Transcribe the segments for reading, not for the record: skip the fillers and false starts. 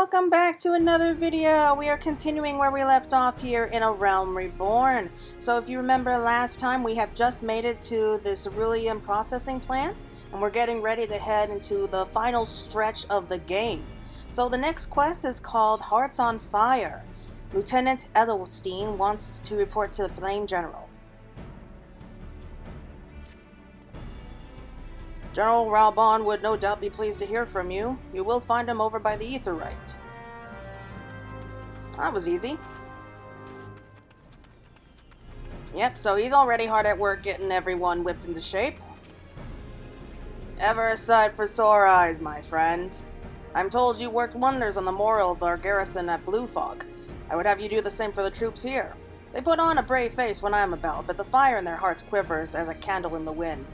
welcome back to another video. We are continuing where we left off here in A Realm Reborn. So if you remember last time, we have just made it to this cerulean processing plant, and we're getting ready to head into the final stretch of the game. So the next quest is called Hearts on Fire. Lieutenant Edelstein wants to report to the Flame General. General Reborn would no doubt be pleased to hear from you. You will find him over by the Aetheryte. That was easy. Yep, so he's already hard at work getting everyone whipped into shape. Ever a sight for sore eyes, my friend. I'm told you worked wonders on the morale of our garrison at Blue Fog. I would have you do the same for the troops here. They put on a brave face when I'm about, but the fire in their hearts quivers as a candle in the wind.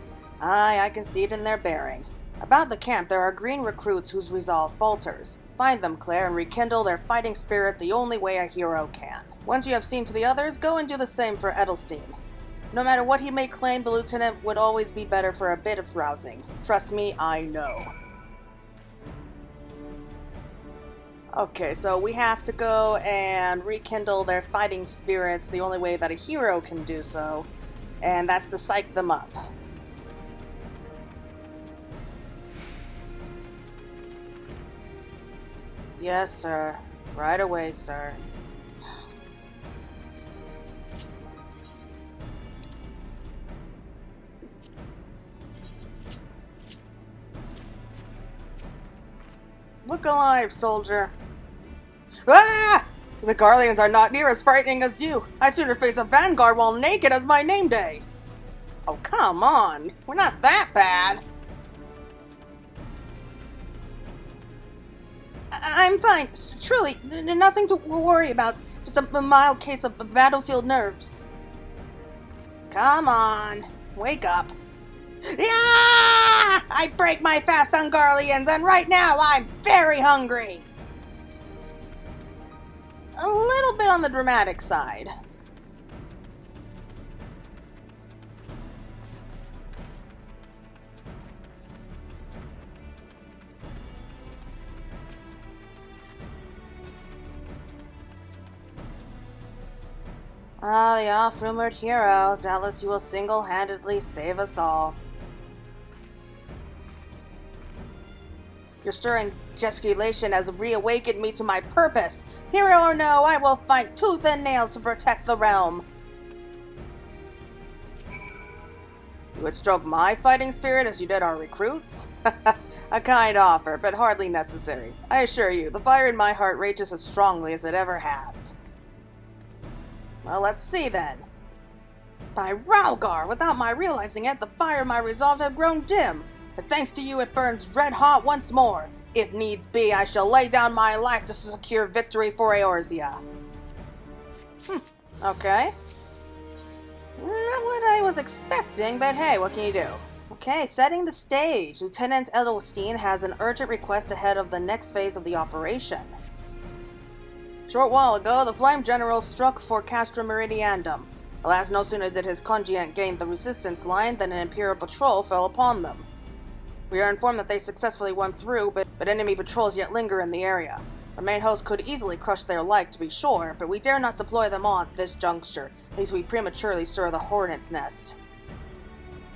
Aye, I can see it in their bearing. About the camp, there are green recruits whose resolve falters. Find them, Claire, and rekindle their fighting spirit the only way a hero can. Once you have seen to the others, go and do the same for Edelstein. No matter what he may claim, the lieutenant would always be better for a bit of rousing. Trust me, I know. Okay, so we have to go and rekindle their fighting spirits the only way that a hero can do so, and that's to psych them up. Yes, sir. Right away, sir. Look alive, soldier. Ah! The Guardians are not near as frightening as you. I'd sooner face a vanguard while naked as my name day. Oh, come on. We're not that bad. I'm fine. Truly, nothing to worry about. Just a mild case of battlefield nerves. Come on. Wake up. Yeah! I break my fast on Garleans, and right now I'm very hungry. A little bit on the dramatic side. Ah, the oft-rumored hero. Doubtless you will single-handedly save us all. Your stirring gesticulation has reawakened me to my purpose. Hero or no, I will fight tooth and nail to protect the realm. You would stroke my fighting spirit as you did our recruits? A kind offer, but hardly necessary. I assure you, the fire in my heart rages as strongly as it ever has. Well, let's see then. By Ralgar, without my realizing it, the fire of my resolve had grown dim. But thanks to you, it burns red hot once more. If needs be, I shall lay down my life to secure victory for Eorzea. Okay. Not what I was expecting, but hey, what can you do? Okay, setting the stage. Lieutenant Edelstein has an urgent request ahead of the next phase of the operation. Short while ago, the Flame General struck for Castrum Meridianum. Alas, no sooner did his contingent gain the resistance line than an Imperial patrol fell upon them. We are informed that they successfully won through, but enemy patrols yet linger in the area. Our main host could easily crush their like, to be sure, but we dare not deploy them on this juncture, lest we prematurely stir the hornet's nest.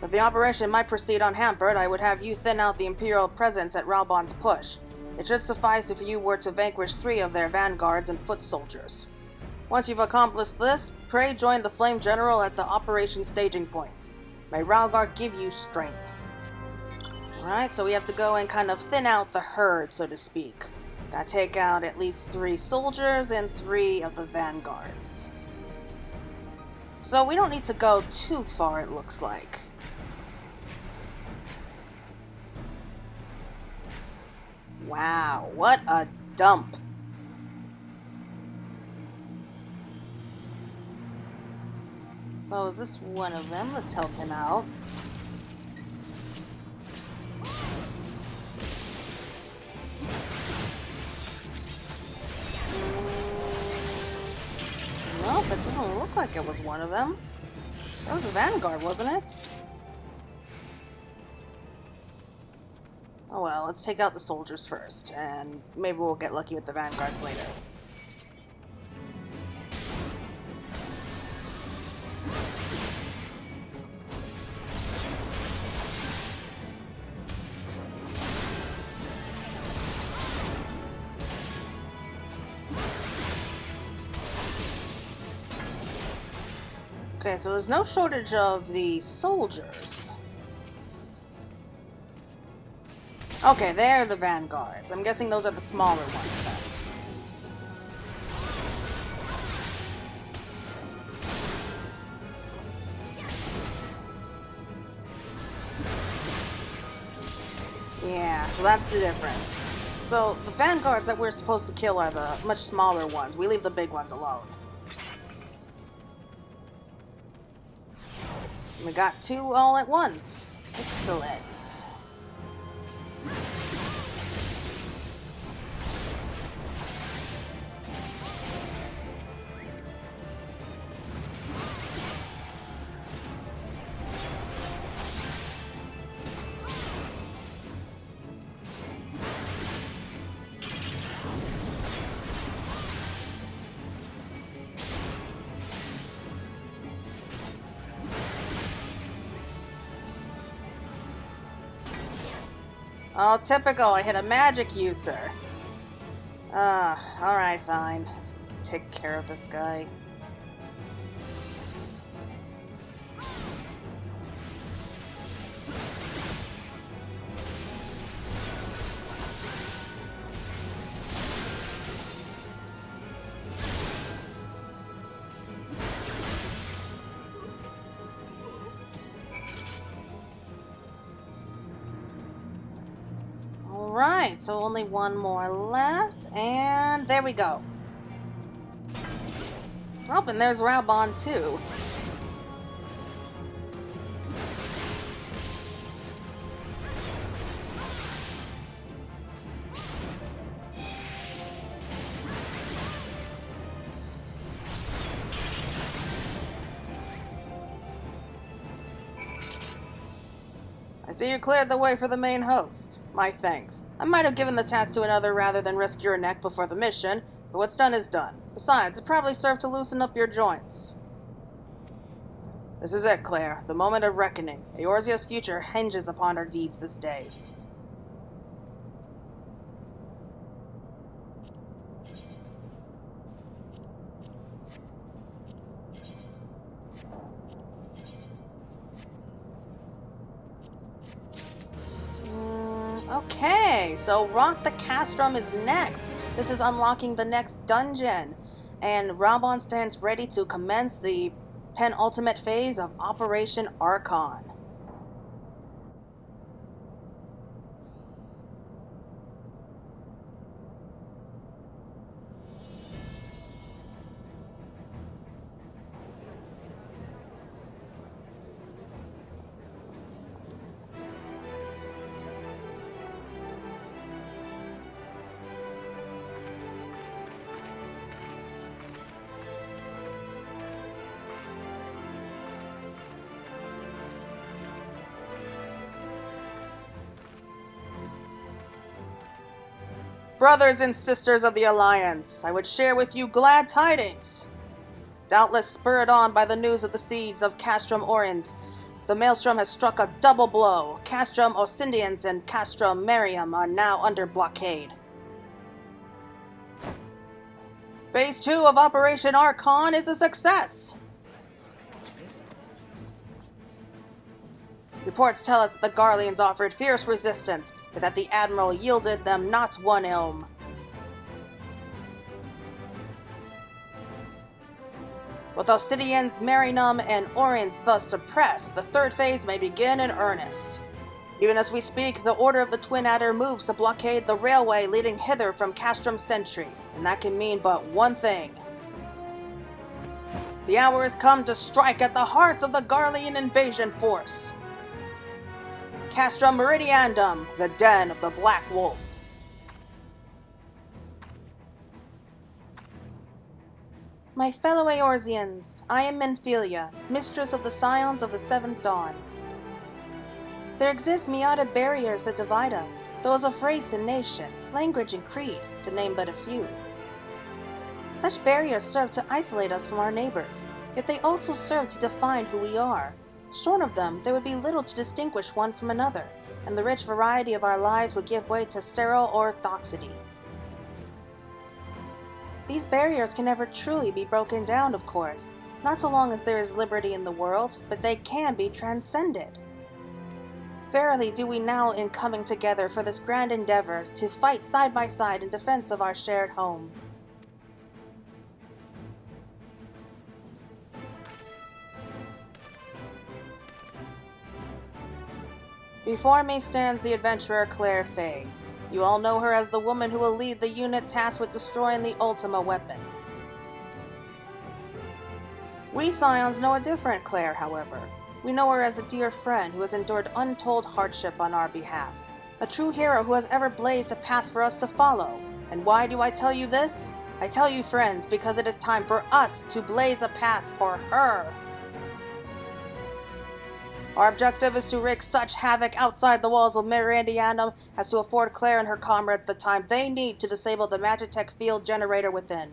If the operation might proceed unhampered, I would have you thin out the Imperial presence at Ralbon's push. It should suffice if you were to vanquish 3 of their vanguards and foot soldiers. Once you've accomplished this, pray join the Flame General at the operation staging point. May Ralgar give you strength. Alright, so we have to go and kind of thin out the herd, so to speak. Gotta take out at least 3 soldiers and 3 of the vanguards. So we don't need to go too far, it looks like. Wow, what a dump. So is this one of them? Let's help him out. Nope, it doesn't look like it was one of them. That was a vanguard, wasn't it? Oh well, let's take out the soldiers first, and maybe we'll get lucky with the vanguards later. Okay, so there's no shortage of the soldiers. Okay, they're the vanguards. I'm guessing those are the smaller ones then. Yeah, so that's the difference. So the vanguards that we're supposed to kill are the much smaller ones. We leave the big ones alone. We got two all at once. Excellent. Oh, typical. I hit a magic user. Alright, fine. Let's take care of this guy. Alright, so only one more left, and there we go. Oh, and there's Reborn too. I see you cleared the way for the main host. My thanks. I might have given the task to another rather than risk your neck before the mission, but what's done is done. Besides, it probably served to loosen up your joints. This is it, Claire. The moment of reckoning. Eorzea's future hinges upon our deeds this day. Okay, so Rock the Castrum is next. This is unlocking the next dungeon. And Reborn stands ready to commence the penultimate phase of Operation Archon. Brothers and sisters of the Alliance, I would share with you glad tidings. Doubtless spurred on by the news of the seeds of Castrum Orins, the Maelstrom has struck a double blow. Castrum Oscindians and Castrum Meridianum are now under blockade. Phase 2 of Operation Archon is a success! Reports tell us that the Garleans offered fierce resistance, but that the Admiral yielded them not one elm. With Oscindians, Meridianum, and Orins thus suppressed, the third phase may begin in earnest. Even as we speak, the Order of the Twin Adder moves to blockade the railway leading hither from Castrum Sentry, and that can mean but one thing. The hour has come to strike at the heart of the Garlean invasion force. Castrum Meridianum, the den of the Black Wolf. My fellow Eorzeans, I am Menphilia, mistress of the Scions of the Seventh Dawn. There exist myriad barriers that divide us, those of race and nation, language and creed, to name but a few. Such barriers serve to isolate us from our neighbors, yet they also serve to define who we are. Shorn of them, there would be little to distinguish one from another, and the rich variety of our lives would give way to sterile orthodoxy. These barriers can never truly be broken down, of course, not so long as there is liberty in the world, but they can be transcended. Verily do we now in coming together for this grand endeavor to fight side by side in defense of our shared home. Before me stands the adventurer Claire Fay. You all know her as the woman who will lead the unit tasked with destroying the Ultima Weapon. We Scions know a different Claire, however. We know her as a dear friend who has endured untold hardship on our behalf. A true hero who has ever blazed a path for us to follow. And why do I tell you this? I tell you, friends, because it is time for us to blaze a path for her. Our objective is to wreak such havoc outside the walls of Meridianum as to afford Claire and her comrades the time they need to disable the Magitech field generator within.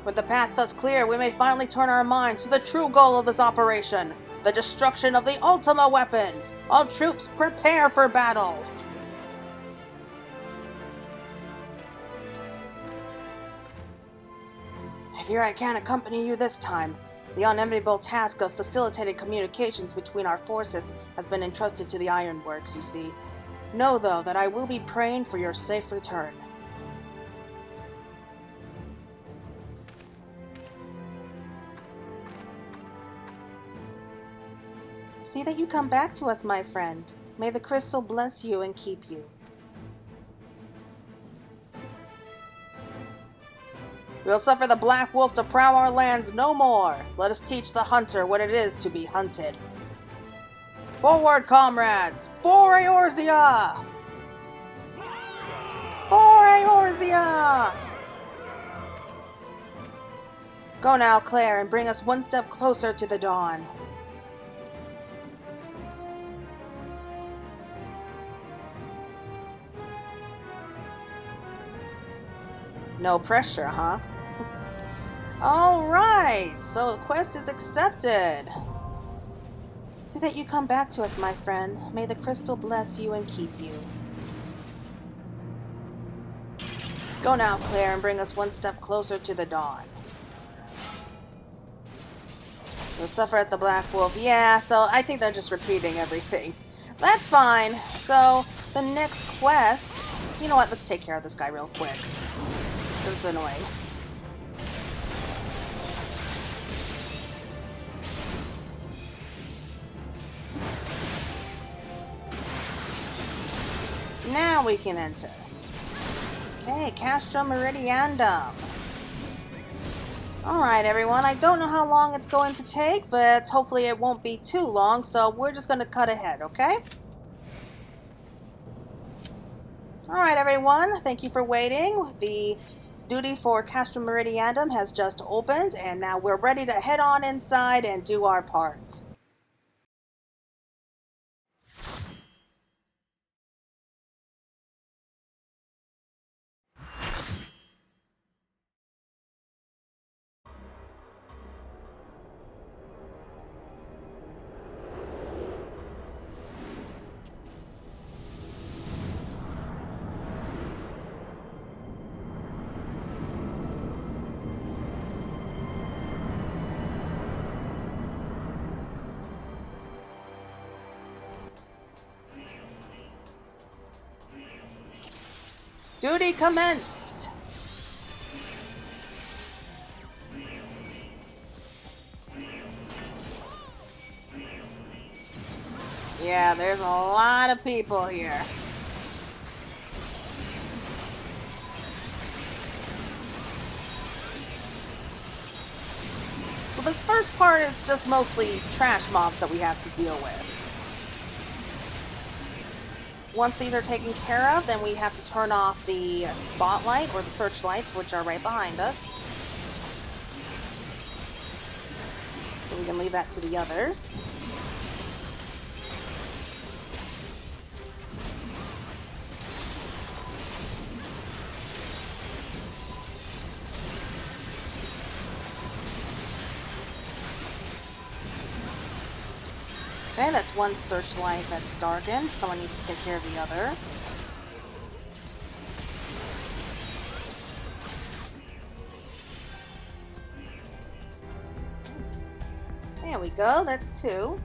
With the path thus clear, we may finally turn our minds to the true goal of this operation, the destruction of the Ultima Weapon. All troops prepare for battle! I fear I can't accompany you this time. The unenviable task of facilitating communications between our forces has been entrusted to the Ironworks, you see. Know, though, that I will be praying for your safe return. See that you come back to us, my friend. May the crystal bless you and keep you. We'll suffer the Black Wolf to prowl our lands no more. Let us teach the hunter what it is to be hunted. Forward, comrades! For Eorzea! For Eorzea! Go now, Claire, and bring us one step closer to the dawn. No pressure, huh? Alright, so the quest is accepted. See that you come back to us, my friend. May the crystal bless you and keep you. Go now, Claire, and bring us one step closer to the dawn. You'll suffer at the Black Wolf. Yeah, so I think they're just repeating everything. That's fine. So, the next quest... You know what, let's take care of this guy real quick. It's annoying. Now we can enter. Okay, Castrum Meridianum. Alright everyone, I don't know how long it's going to take, but hopefully it won't be too long, so we're just going to cut ahead, okay? Alright everyone, thank you for waiting. The duty for Castrum Meridianum has just opened, and now we're ready to head on inside and do our part. Duty commenced! Yeah, there's a lot of people here. So this first part is just mostly trash mobs that we have to deal with. Once these are taken care of, then we have to turn off the spotlight or the searchlights, which are right behind us. So we can leave that to the others. Okay, that's one searchlight that's darkened. Someone needs to take care of the other. There we go, that's two.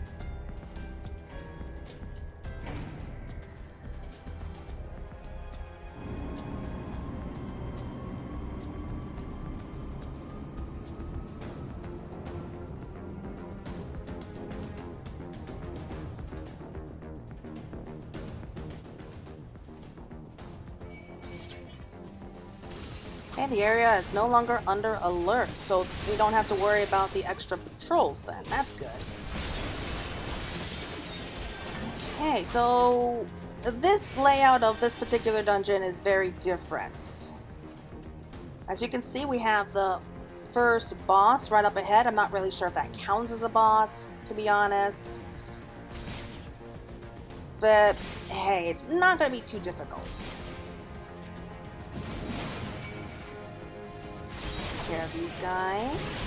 And the area is no longer under alert, so we don't have to worry about the extra patrols then. That's good. Okay, so this layout of this particular dungeon is very different. As you can see, we have the first boss right up ahead. I'm not really sure if that counts as a boss, to be honest. But hey, it's not going to be too difficult. Take care of these guys.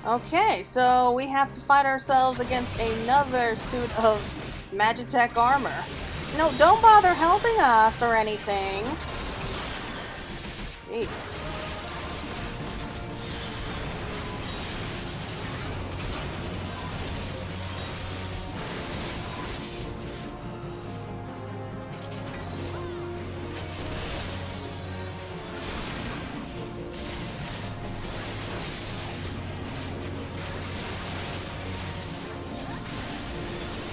Okay, so we have to fight ourselves against another suit of Magitech armor. No, don't bother helping us or anything. Jeez.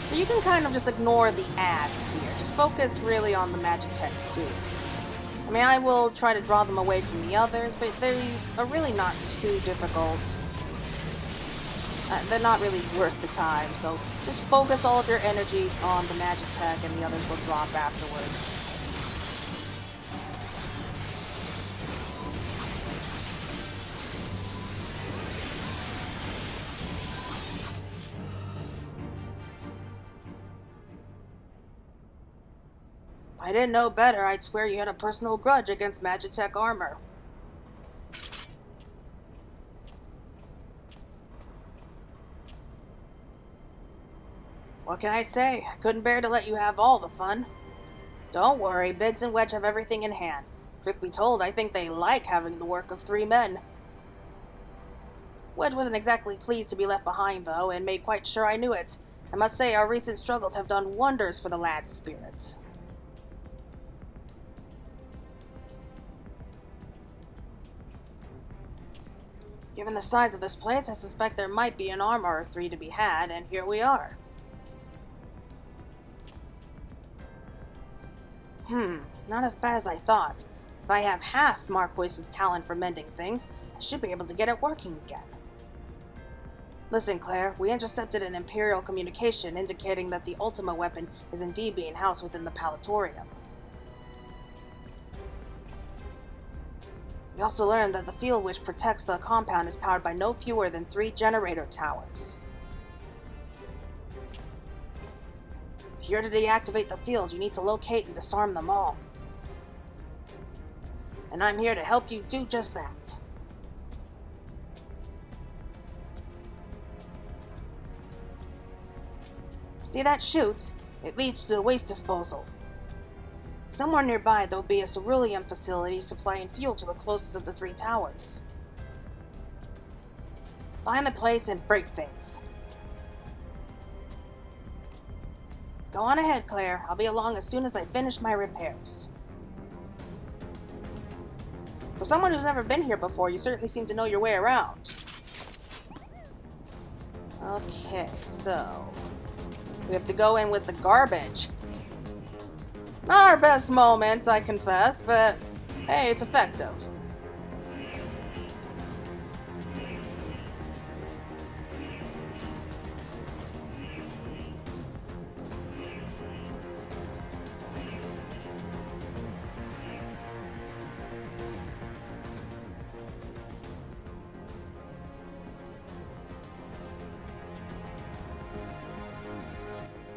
So you can kind of just ignore the ads here. Just focus really on the Magitech suits. I mean, I will try to draw them away from the others, but these are really not too difficult. They're not really worth the time, so just focus all of your energies on the Magitech and the others will drop afterwards. If I didn't know better, I'd swear you had a personal grudge against Magitech armor. What can I say? I couldn't bear to let you have all the fun. Don't worry, Biggs and Wedge have everything in hand. Truth be told, I think they like having the work of 3 men. Wedge wasn't exactly pleased to be left behind, though, and made quite sure I knew it. I must say, our recent struggles have done wonders for the lad's spirit. Given the size of this place, I suspect there might be an armor or 3 to be had, and here we are. Not as bad as I thought. If I have half Marquis's talent for mending things, I should be able to get it working again. Listen, Claire, we intercepted an Imperial communication indicating that the Ultima Weapon is indeed being housed within the Palatorium. We also learned that the field which protects the compound is powered by no fewer than 3 generator towers. If you're to deactivate the field, you need to locate and disarm them all. And I'm here to help you do just that. See that chute? It leads to the waste disposal. Somewhere nearby, there'll be a cerulean facility supplying fuel to the closest of the 3 towers. Find the place and break things. Go on ahead, Claire. I'll be along as soon as I finish my repairs. For someone who's never been here before, you certainly seem to know your way around. Okay, so we have to go in with the garbage. Not our best moment, I confess, but hey, it's effective.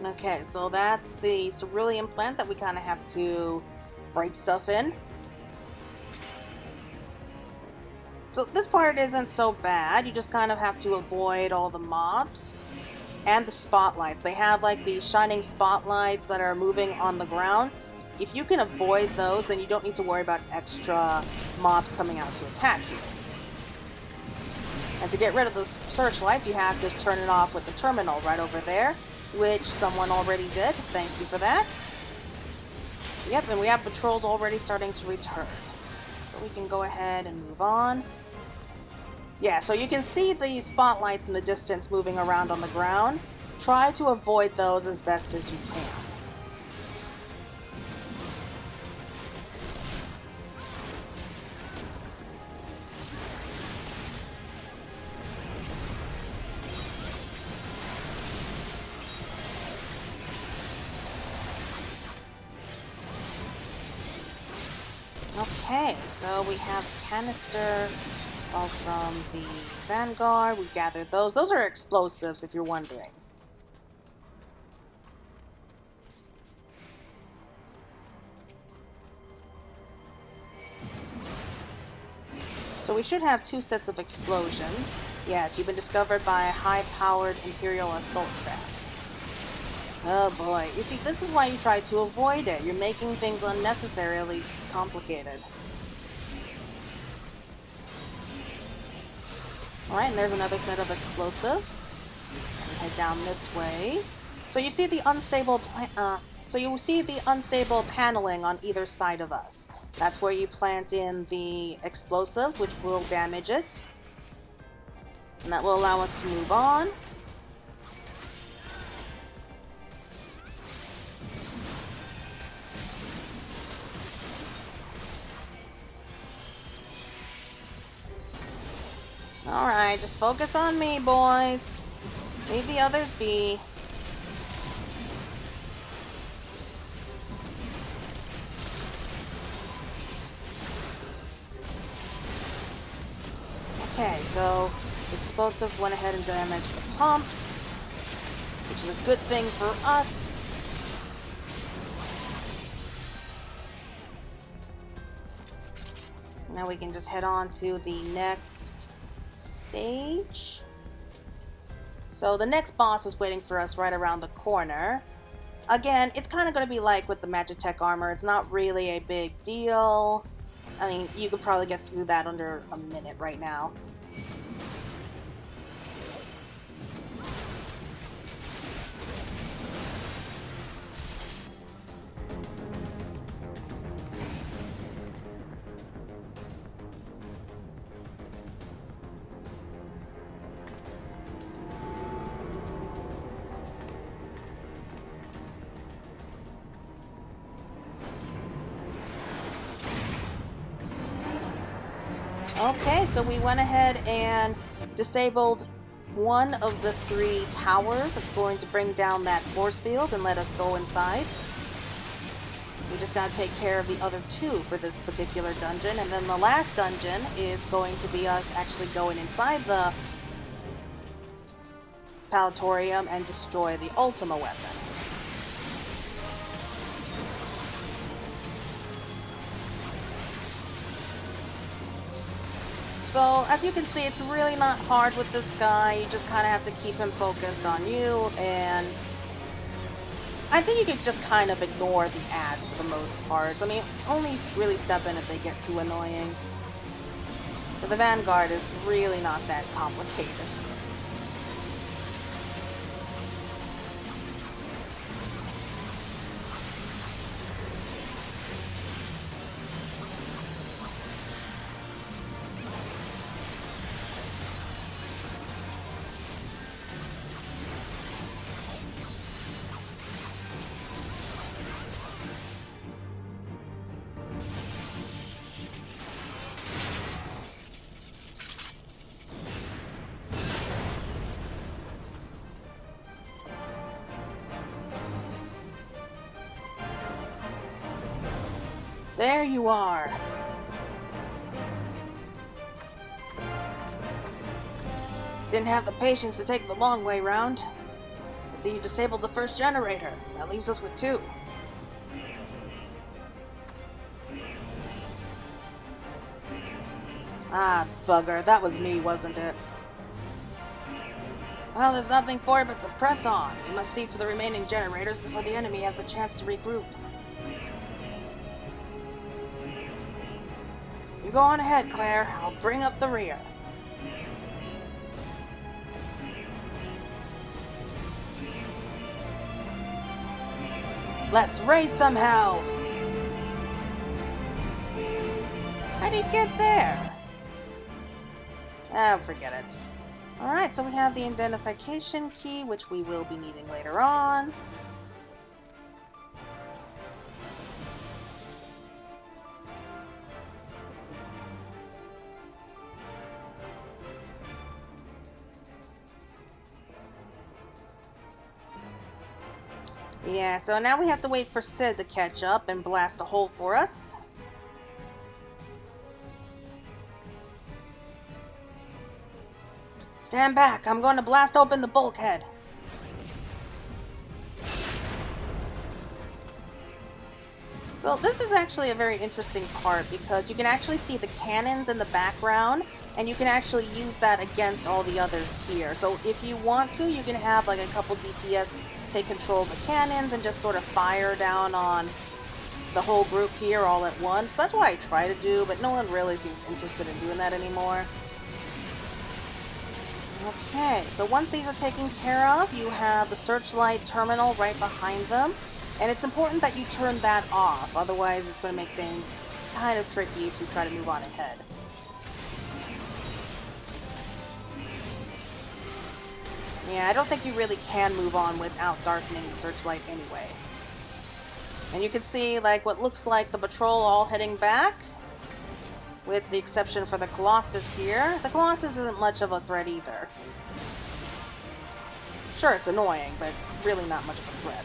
Okay, so that's the cerulean plant that we kind of have to break stuff in. So this part isn't so bad. You just kind of have to avoid all the mobs. And the spotlights. They have like these shining spotlights that are moving on the ground. If you can avoid those, then you don't need to worry about extra mobs coming out to attack you. And to get rid of the searchlights, you have to turn it off with the terminal right over there, which someone already did. Thank you for that. Yep, and we have patrols already starting to return. So we can go ahead and move on. Yeah, so you can see the spotlights in the distance moving around on the ground. Try to avoid those as best as you can. Okay, so we have a canister all from the Vanguard. We gathered those. Those are explosives, if you're wondering. So we should have 2 sets of explosions. Yes, you've been discovered by a high-powered Imperial assault craft. Oh boy. You see, this is why you try to avoid it. You're making things unnecessarily complicated. Alright, and there's another set of explosives. Head down this way. So you see the unstable paneling on either side of us. That's where you plant in the explosives, which will damage it. And that will allow us to move on. Alright, just focus on me, boys. Leave the others be. Okay, so explosives went ahead and damaged the pumps, which is a good thing for us. Now we can just head on to the next stage. So the next boss is waiting for us right around the corner. Again, it's kind of going to be like with the Magitech armor. It's not really a big deal. I mean, you could probably get through that under a minute right now. Okay, so we went ahead and disabled one of the 3 towers that's going to bring down that force field and let us go inside. We just gotta take care of the other 2 for this particular dungeon, and then the last dungeon is going to be us actually going inside the Palatorium and destroy the Ultima Weapon. So, as you can see, it's really not hard with this guy. You just kind of have to keep him focused on you, and I think you could just kind of ignore the ads for the most part. I mean, only really step in if they get too annoying. But the Vanguard is really not that complicated. There you are. Didn't have the patience to take the long way round. I see you disabled the first generator. That leaves us with 2. Ah, bugger. That was me, wasn't it? Well, there's nothing for it but to press on. We must see to the remaining generators before the enemy has the chance to regroup. You go on ahead, Claire. I'll bring up the rear. Let's race some hell! How'd he get there? Ah, forget it. Alright, so we have the identification key, which we will be needing later on. Yeah, so now we have to wait for Sid to catch up and blast a hole for us. Stand back, I'm going to blast open the bulkhead. So this is actually a very interesting part because you can actually see the cannons in the background and you can actually use that against all the others here. So if you want to, you can have like a couple DPS take control of the cannons and just sort of fire down on the whole group here all at once. That's what I try to do, but no one really seems interested in doing that anymore. Okay, so once these are taken care of, you have the searchlight terminal right behind them. And it's important that you turn that off, otherwise it's going to make things kind of tricky if you try to move on ahead. Yeah, I don't think you really can move on without darkening the searchlight anyway. And you can see like what looks like the patrol all heading back, with the exception for the Colossus here. The Colossus isn't much of a threat either. Sure, it's annoying, but really not much of a threat.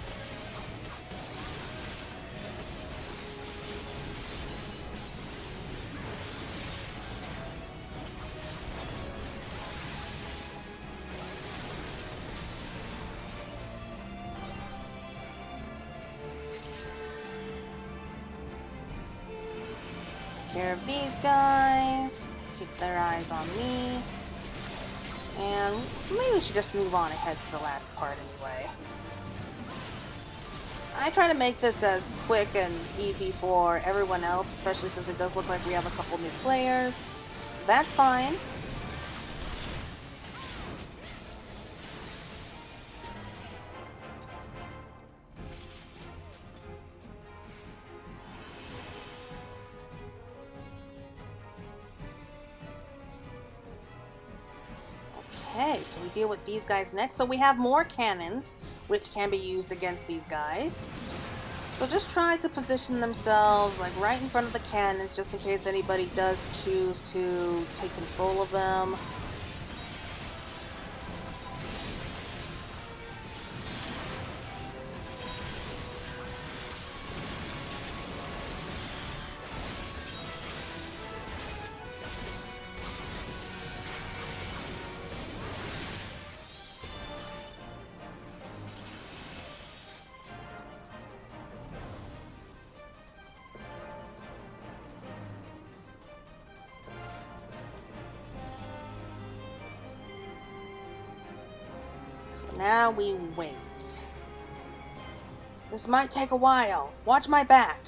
Care of these guys, keep their eyes on me, and maybe we should just move on ahead to the last part anyway. I try to make this as quick and easy for everyone else, especially since it does look like we have a couple new players. That's fine. Okay, so we deal with these guys next. So we have more cannons, which can be used against these guys. So just try to position themselves like right in front of the cannons, just in case anybody does choose to take control of them. Now we wait. This might take a while. Watch my back.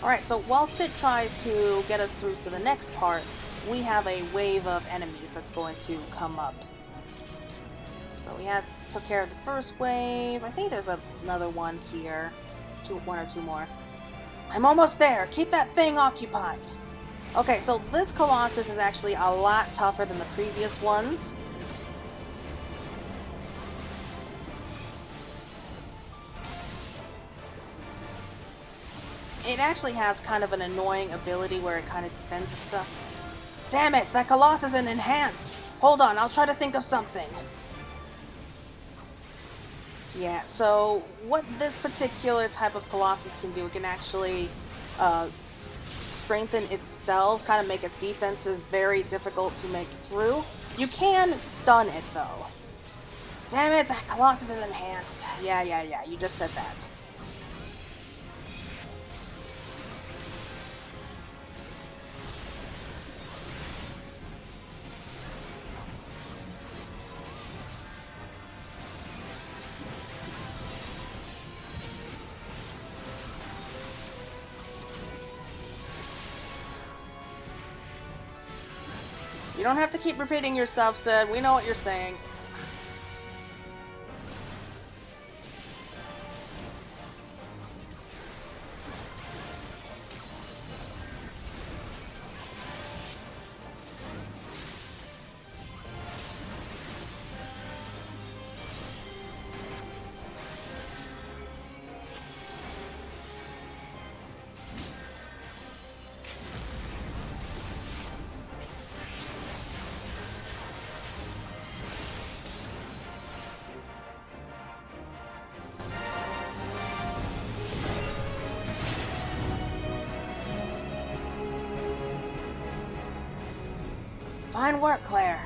Alright, so while Sid tries to get us through to the next part, we have a wave of enemies that's going to come up. So we took care of the first wave. I think there's another one here. One or two more. I'm almost there. Keep that thing occupied. Okay, so this Colossus is actually a lot tougher than the previous ones. It actually has kind of an annoying ability where it kind of defends itself. Damn it, that Colossus is enhanced. Hold on, I'll try to think of something. Yeah, so what this particular type of Colossus can do, it can actually uh, strengthen itself, kind of make its defenses very difficult to make through. You can stun it, though. Damn it, the Colossus is enhanced. Yeah, you just said that. You don't have to keep repeating yourself, Sid. We know what you're saying. Fine work, Claire.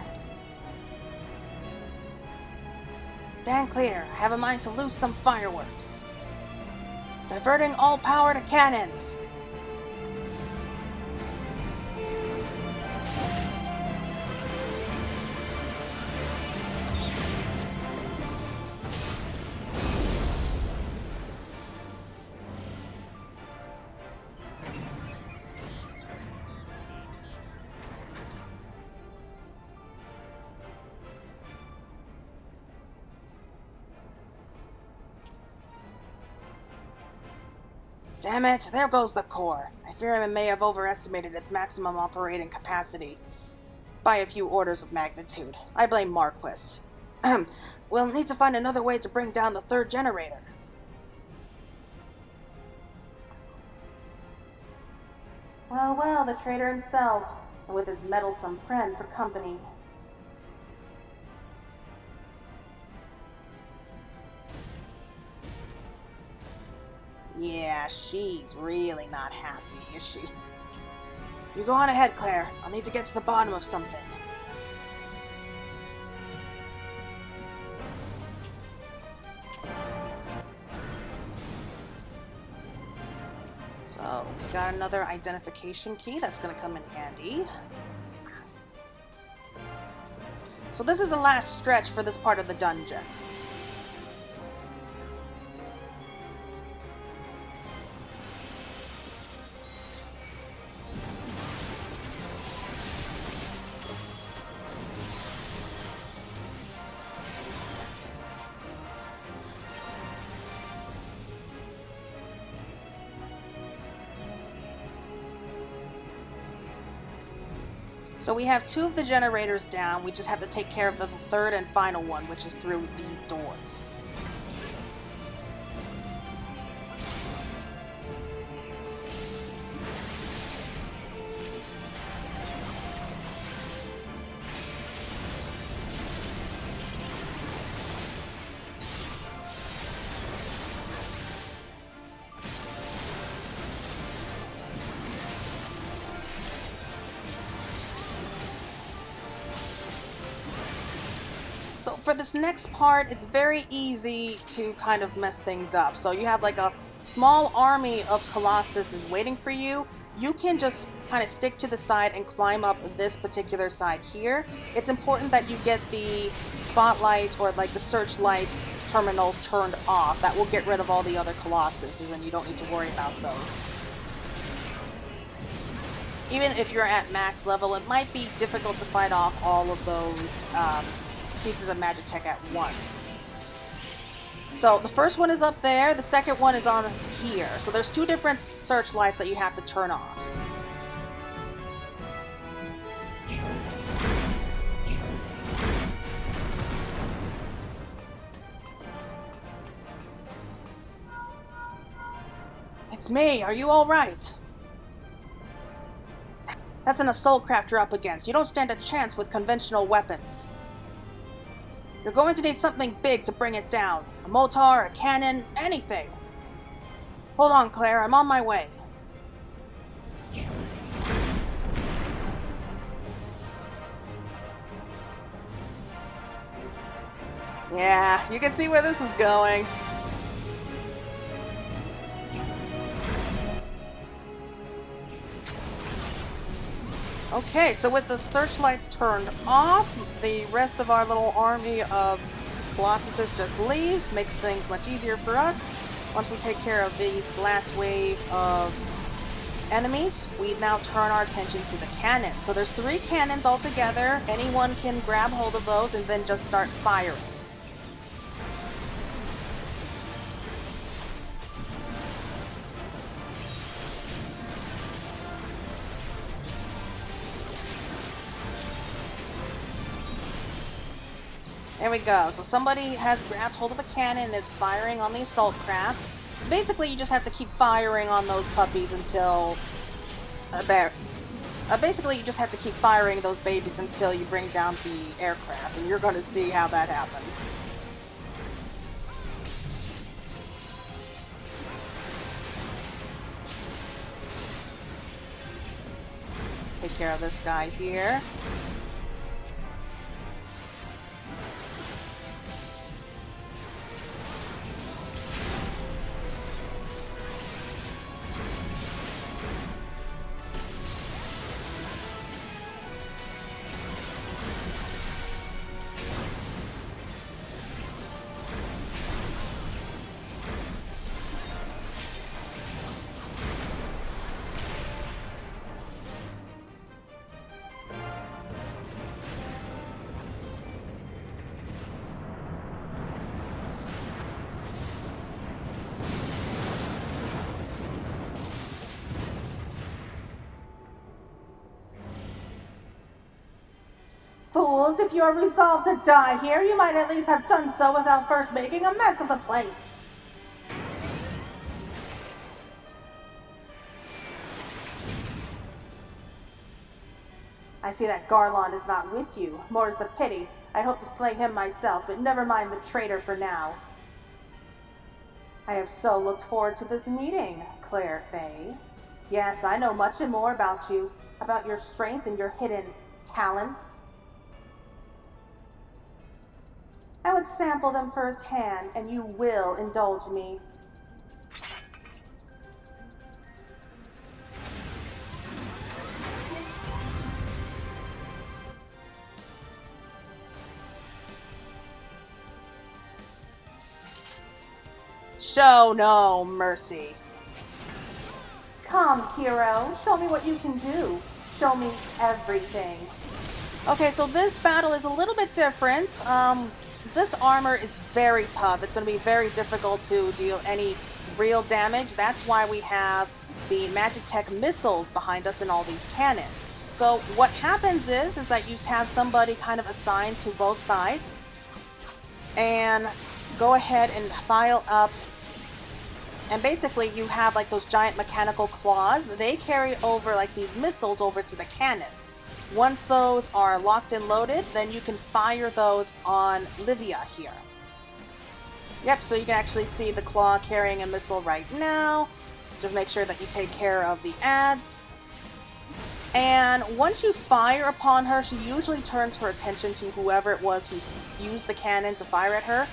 Stand clear. I have a mind to loose some fireworks. Diverting all power to cannons. Damn it, there goes the core. I fear I may have overestimated its maximum operating capacity by a few orders of magnitude. I blame Marquis. We'll need to find another way to bring down the third generator. Well, the traitor himself, with his meddlesome friend for company. Yeah, she's really not happy, is she? You go on ahead, Claire. I'll need to get to the bottom of something. So, we got another identification key that's going to come in handy. So this is the last stretch for this part of the dungeon. So we have two of the generators down, we just have to take care of the third and final one, which is through these doors. So for this next part, it's very easy to kind of mess things up. So you have like a small army of Colossuses waiting for you. You can just kind of stick to the side and climb up this particular side here. It's important that you get the spotlight or like the searchlights terminals turned off. That will get rid of all the other Colossuses and you don't need to worry about those. Even if you're at max level, it might be difficult to fight off all of those pieces of Magitech at once. So the first one is up there, the second one is on here. So there's two different searchlights that you have to turn off. It's me, are you alright? That's an assault craft you're up against. You don't stand a chance with conventional weapons. You're going to need something big to bring it down. A mortar, a cannon, anything. Hold on, Claire, I'm on my way. Yeah, you can see where this is going. Okay, so with the searchlights turned off, the rest of our little army of Colossuses just leaves, makes things much easier for us. Once we take care of this last wave of enemies, we now turn our attention to the cannons. So there's 3 cannons altogether. Anyone can grab hold of those and then just start firing. There we go. So somebody has grabbed hold of a cannon and is firing on the assault craft. Basically, you just have to keep firing on those puppies until... basically, you just have to keep firing those babies until you bring down the aircraft, and you're going to see how that happens. Take care of this guy here. Fools, if you are resolved to die here, you might at least have done so without first making a mess of the place. I see that Garlon is not with you. More's the pity. I hope to slay him myself, but never mind the traitor for now. I have so looked forward to this meeting, Claire Fay. Yes, I know much and more about you, about your strength and your hidden talents. I would sample them firsthand, and you will indulge me. Show no mercy. Come, hero. Show me what you can do. Show me everything. Okay, so this battle is a little bit different. This armor is very tough. It's going to be very difficult to deal any real damage. That's why we have the Magitech missiles behind us and all these cannons. So what happens is that you have somebody kind of assigned to both sides and go ahead and file up. And basically you have like those giant mechanical claws. They carry over like these missiles over to the cannons. Once those are locked and loaded, then you can fire those on Livia here. Yep, so you can actually see the claw carrying a missile right now. Just make sure that you take care of the ads. And once you fire upon her, she usually turns her attention to whoever it was who used the cannon to fire at her.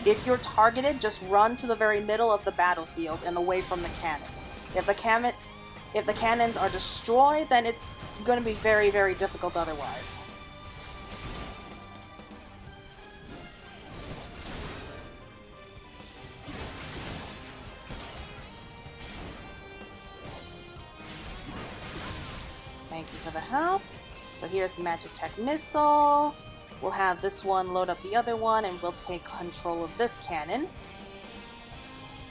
If you're targeted, just run to the very middle of the battlefield and away from the cannons. If the cannons are destroyed, then it's going to be very, very difficult otherwise. Thank you for the help. So here's the Magitech missile. We'll have this one load up the other one, and we'll take control of this cannon.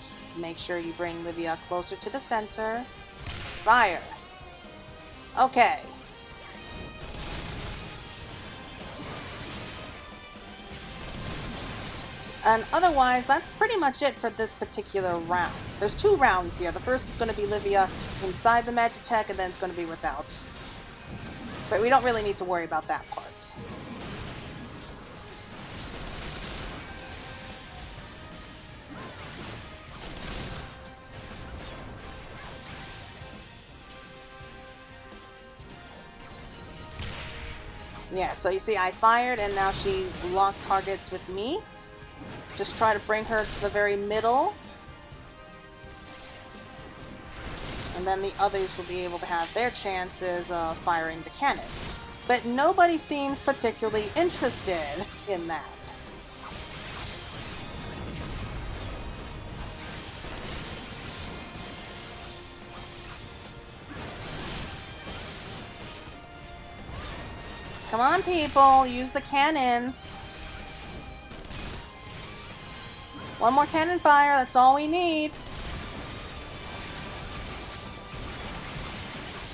Just make sure you bring Livia closer to the center. Fire! Okay. And otherwise, that's pretty much it for this particular round. There's 2 rounds here. The first is going to be Livia inside the Magitech, and then it's going to be without. But we don't really need to worry about that part. Yeah, so you see I fired and now she locked targets with me. Just try to bring her to the very middle. And then the others will be able to have their chances of firing the cannons. But nobody seems particularly interested in that. Come on, people, use the cannons. One more cannon fire, that's all we need.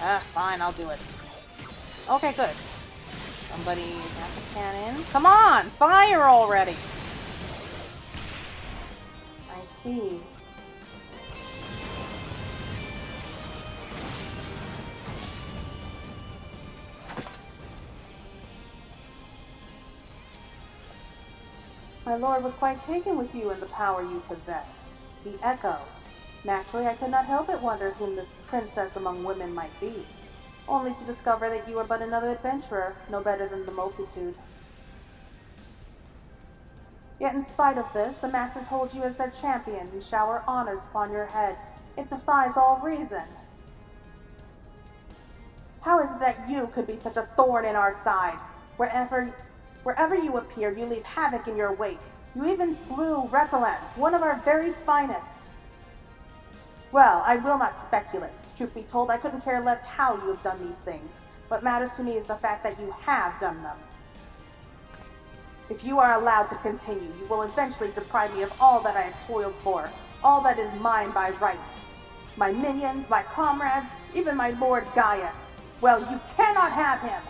Ah, fine, I'll do it. Okay, good. Somebody's at the cannon. Come on, fire already. I see. My lord was quite taken with you and the power you possess. The Echo. Naturally, I could not help but wonder whom this princess among women might be, only to discover that you are but another adventurer, no better than the multitude. Yet in spite of this, the masters hold you as their champion and shower honors upon your head. It defies all reason. How is it that you could be such a thorn in our side? Wherever you appear, you leave havoc in your wake. You even slew Retelan, one of our very finest. Well, I will not speculate. Truth be told, I couldn't care less how you have done these things. What matters to me is the fact that you have done them. If you are allowed to continue, you will eventually deprive me of all that I have toiled for, all that is mine by right. My minions, my comrades, even my Lord Gaius. Well, you cannot have him!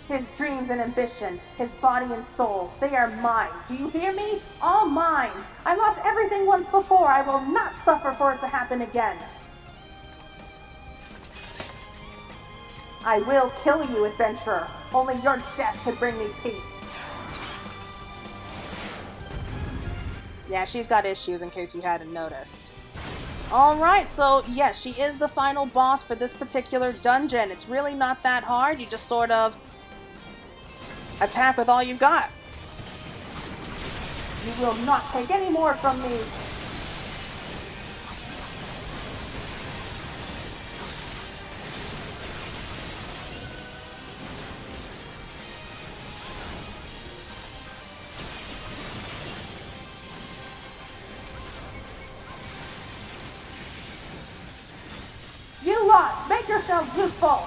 His dreams and ambition, his body and soul, they are mine. Do you hear me? All mine. I lost everything once before. I will not suffer for it to happen again. I will kill you, adventurer. Only your death could bring me peace. Yeah, she's got issues in case you hadn't noticed. Alright, so yes, she is the final boss for this particular dungeon. It's really not that hard. You just sort of attack with all you've got. You will not take any more from me. You lot, make yourselves useful.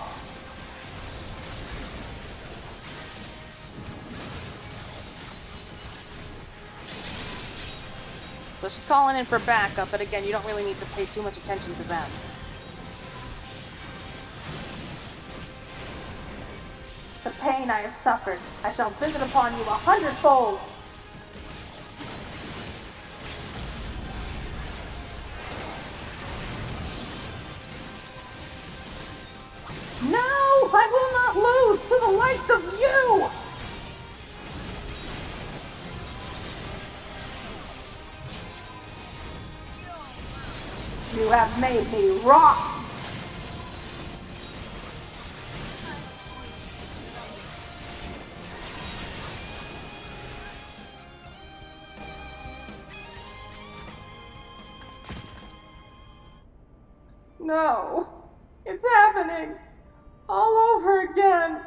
So she's calling in for backup, but again, you don't really need to pay too much attention to them. The pain I have suffered, I shall visit upon you 100-fold. No, I will not lose to the likes of you! You have made me rock! No, it's happening all over again.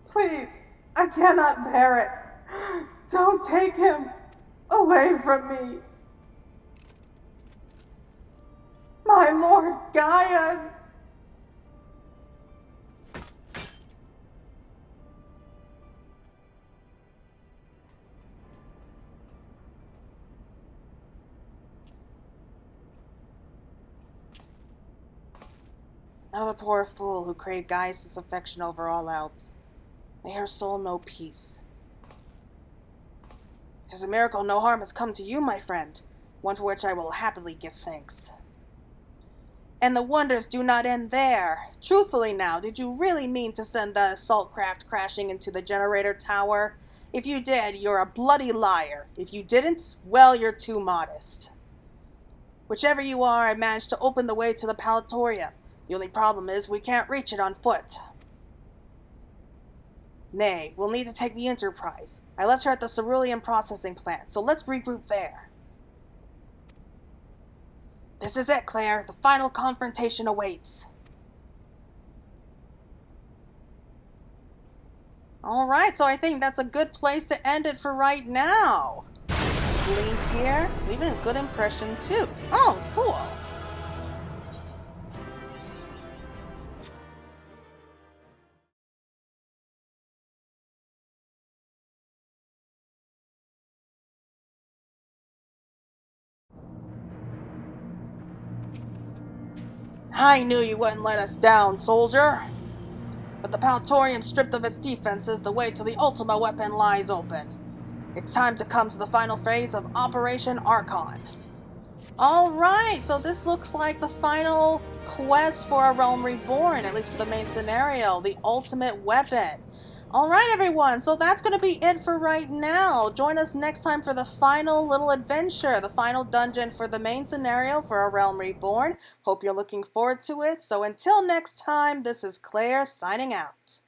Please, I cannot bear it. Don't take him away from me. My Lord Gaius! Another poor fool who craved Gaius' affection over all else. May her soul know peace. It is a miracle no harm has come to you, my friend, one for which I will happily give thanks. And the wonders do not end there. Truthfully now, did you really mean to send the assault craft crashing into the generator tower? If you did, you're a bloody liar. If you didn't, well, you're too modest. Whichever you are, I managed to open the way to the Palatorium. The only problem is we can't reach it on foot. Nay, we'll need to take the Enterprise. I left her at the Cerulean processing plant, so let's regroup there. This is it, Claire. The final confrontation awaits. Alright, so I think that's a good place to end it for right now. Let's leave here. Leaving a good impression, too. Oh, cool. I knew you wouldn't let us down, soldier. With the Paltorium stripped of its defenses, the way to the Ultima Weapon lies open. It's time to come to the final phase of Operation Archon. Alright, so this looks like the final quest for A Realm Reborn, at least for the main scenario, the Ultimate Weapon. Alright everyone, so that's going to be it for right now. Join us next time for the final little adventure, the final dungeon for the main scenario for A Realm Reborn. Hope you're looking forward to it. So until next time, this is Claire signing out.